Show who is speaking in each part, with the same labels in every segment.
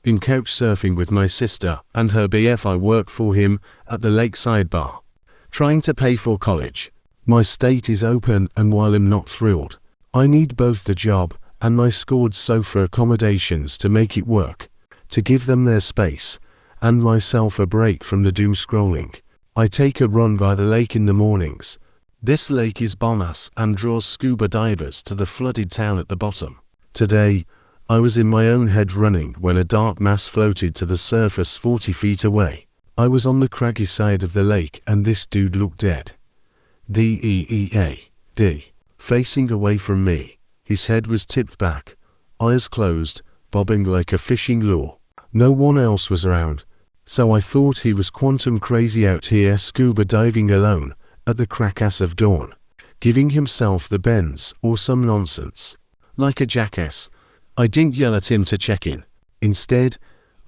Speaker 1: in couch surfing with my sister and her BF. I work for him at the lakeside bar, trying to pay for college. My state is open, and while I'm not thrilled, I need both the job and my scored sofa accommodations to make it work, to give them their space, and myself a break from the doom scrolling. I take a run by the lake in the mornings. This lake is bomb-ass and draws scuba divers to the flooded town at the bottom. Today, I was in my own head running when a dark mass floated to the surface 40 feet away. I was on the craggy side of the lake and this dude looked dead. D, facing away from me. His head was tipped back, eyes closed, bobbing like a fishing lure. No one else was around, so I thought he was quantum crazy out here scuba diving alone at the crack-ass of dawn, giving himself the bends or some nonsense. Like a jackass, I didn't yell at him to check in. Instead,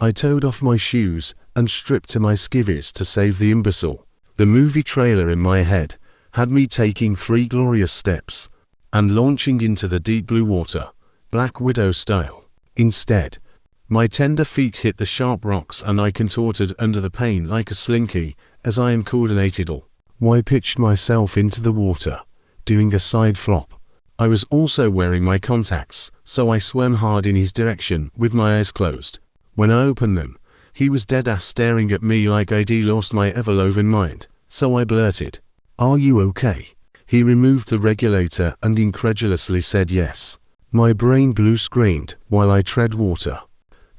Speaker 1: I towed off my shoes and stripped to my skivvies to save the imbecile. The movie trailer in my head had me taking 3 glorious steps and launching into the deep blue water, Black Widow style. Instead, my tender feet hit the sharp rocks and I contorted under the pain like a slinky as I am coordinated all. I pitched myself into the water, doing a side flop. I was also wearing my contacts, so I swam hard in his direction with my eyes closed. When I opened them, he was dead-ass staring at me like I'd lost my ever-loving mind, so I blurted, "Are you okay?" He removed the regulator and incredulously said yes. My brain blue screamed while I tread water.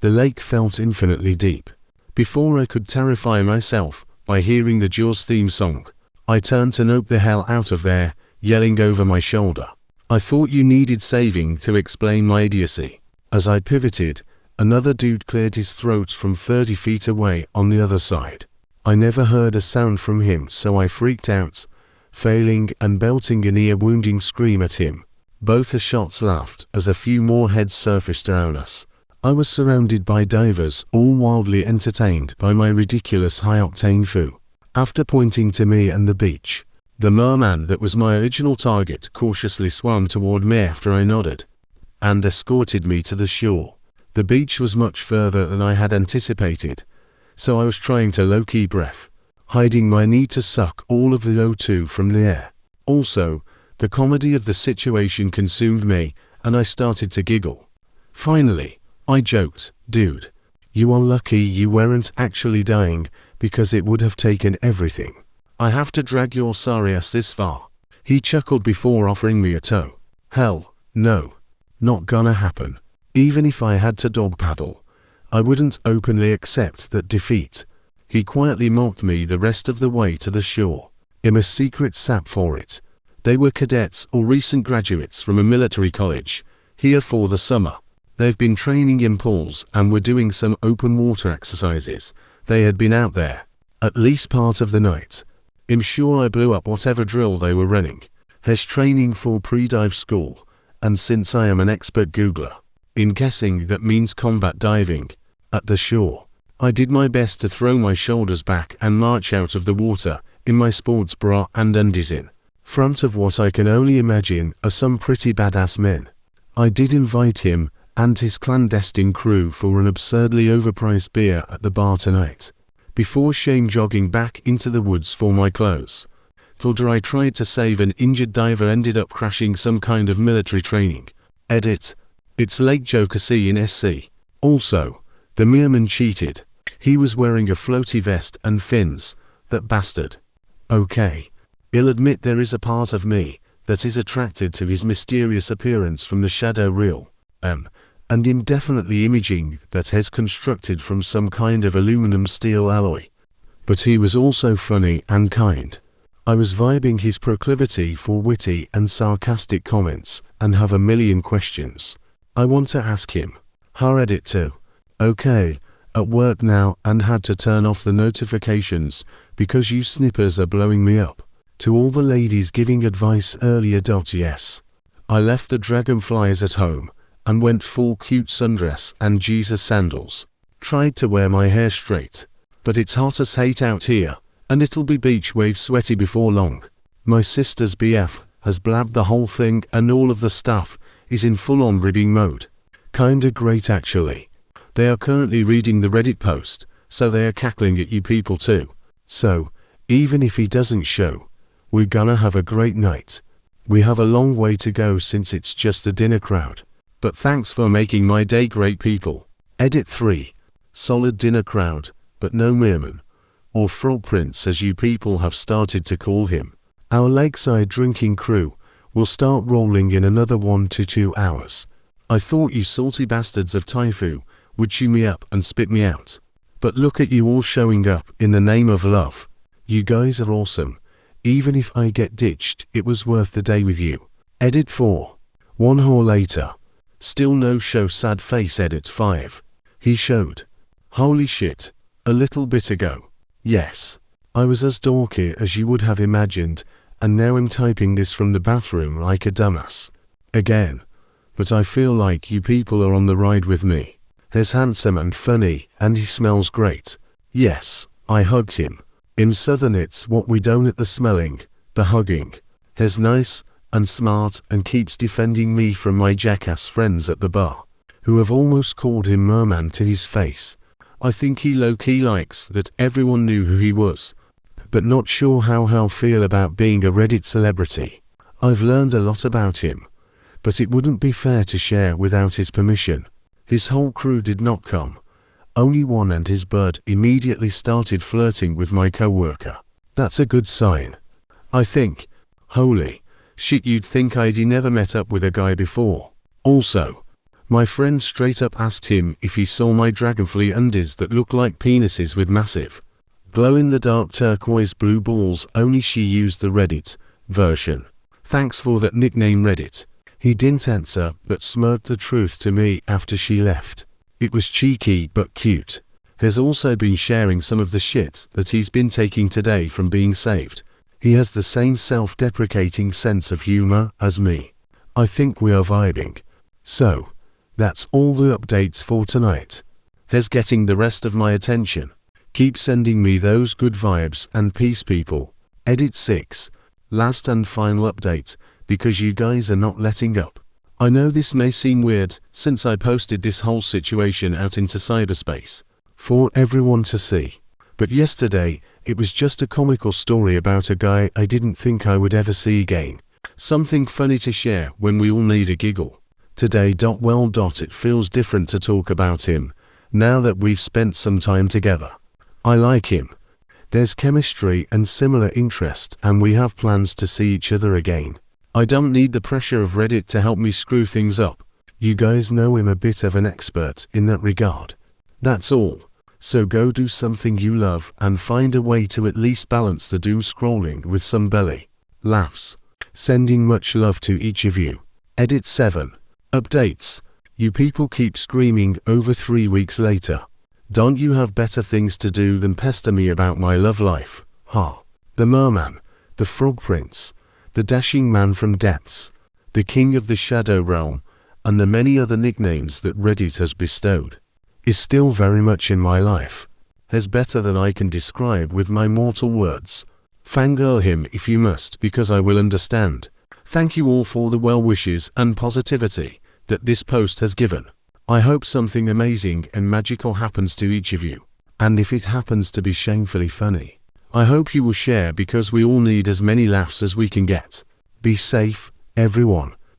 Speaker 1: The lake felt infinitely deep. Before I could terrify myself by hearing the Jaws theme song, I turned to nope the hell out of there, yelling over my shoulder. I thought you needed saving to explain my idiocy. As I pivoted, another dude cleared his throat from 30 feet away on the other side. I never heard a sound from him, so I freaked out, failing and belting an ear-wounding scream at him. Both the shots laughed as a few more heads surfaced around us. I was surrounded by divers, all wildly entertained by my ridiculous high-octane foo. After pointing to me and the beach, the merman that was my original target cautiously swam toward me after I nodded, and escorted me to the shore. The beach was much further than I had anticipated, so I was trying to low-key breath, hiding my need to suck all of the O2 from the air. Also, the comedy of the situation consumed me, and I started to giggle. Finally, I joked, "Dude, you are lucky you weren't actually dying, because it would have taken everything. I have to drag your sorry ass this far." He chuckled before offering me a tow. Hell, no. Not gonna happen. Even if I had to dog paddle, I wouldn't openly accept that defeat. He quietly mocked me the rest of the way to the shore. I'm a secret sap for it. They were cadets or recent graduates from a military college, here for the summer. They've been training in pools and were doing some open water exercises. They had been out there at least part of the night. I'm sure I blew up whatever drill they were running. Has training for pre-dive school, and since I am an expert Googler in guessing that means combat diving, at the shore, I did my best to throw my shoulders back and march out of the water in my sports bra and undies in front of what I can only imagine are some pretty badass men. I did invite him and his clandestine crew for an absurdly overpriced beer at the bar tonight, before shame jogging back into the woods for my clothes. After I tried to save an injured diver ended up crashing some kind of military training. Edit. It's Lake Joker C in SC. Also, the merman cheated. He was wearing a floaty vest and fins, that bastard. Okay. I'll admit there is a part of me that is attracted to his mysterious appearance from the shadow reel, and indefinitely imaging that has constructed from some kind of aluminum steel alloy. But he was also funny and kind. I was vibing his proclivity for witty and sarcastic comments and have a million questions I want to ask him. Edit too. Okay, at work now and had to turn off the notifications because you snippers are blowing me up. To all the ladies giving advice earlier. Yes. I left the dragonflies at home and went full cute sundress and Jesus sandals. Tried to wear my hair straight, but it's hot as hate out here, and it'll be beach wave sweaty before long. My sister's BF has blabbed the whole thing and all of the stuff is in full-on ribbing mode. Kinda great actually. They are currently reading the Reddit post, so they are cackling at you people too. So, even if he doesn't show, we're gonna have a great night. We have a long way to go since it's just a dinner crowd. But thanks for making my day great, people. Edit 3. Solid dinner crowd, but no Merman, or Frog Prince as you people have started to call him. Our lakeside drinking crew will start rolling in another 1 to 2 hours. I thought you salty bastards of TIFU would chew me up and spit me out. But look at you all showing up in the name of love. You guys are awesome. Even if I get ditched, it was worth the day with you. Edit 4. 1 hour later. Still no show, sad face. Edit 5. He showed. Holy shit. A little bit ago. Yes. I was as dorky as you would have imagined, and now I'm typing this from the bathroom like a dumbass. Again. But I feel like you people are on the ride with me. He's handsome and funny, and he smells great. Yes, I hugged him. In Southern it's what we don't at the smelling, the hugging. He's nice and smart and keeps defending me from my jackass friends at the bar, who have almost called him merman to his face. I think he low-key likes that everyone knew who he was, but not sure how he'll feel about being a Reddit celebrity. I've learned a lot about him, but it wouldn't be fair to share without his permission. His whole crew did not come. Only one, and his bird immediately started flirting with my co-worker. That's a good sign, I think. Holy shit, you'd think I'd never met up with a guy before. Also, my friend straight up asked him if he saw my dragonfly undies that look like penises with massive glow-in-the-dark turquoise blue balls. Only she used the Reddit version. Thanks for that nickname, Reddit. He didn't answer, but smirked the truth to me after she left. It was cheeky but cute. He's also been sharing some of the shit that he's been taking today from being saved. He has the same self-deprecating sense of humor as me. I think we are vibing. So, that's all the updates for tonight. He's getting the rest of my attention. Keep sending me those good vibes and peace, people. Edit 6. Last and final update, because you guys are not letting up. I know this may seem weird, since I posted this whole situation out into cyberspace for everyone to see. But yesterday, it was just a comical story about a guy I didn't think I would ever see again. Something funny to share when we all need a giggle. Today, it feels different to talk about him, now that we've spent some time together. I like him. There's chemistry and similar interest, and we have plans to see each other again. I don't need the pressure of Reddit to help me screw things up. You guys know I'm a bit of an expert in that regard. That's all. So go do something you love and find a way to at least balance the doom scrolling with some belly laughs. Sending much love to each of you. Edit 7. Updates. You people keep screaming over 3 weeks later. Don't you have better things to do than pester me about my love life? Ha. The merman, the frog prince, the dashing man from depths, the king of the shadow realm, and the many other nicknames that Reddit has bestowed, is still very much in my life. He's better than I can describe with my mortal words. Fangirl him if you must, because I will understand. Thank you all for the well wishes and positivity that this post has given. I hope something amazing and magical happens to each of you. And if it happens to be shamefully funny, I hope you will share, because we all need as many laughs as we can get. Be safe, everyone.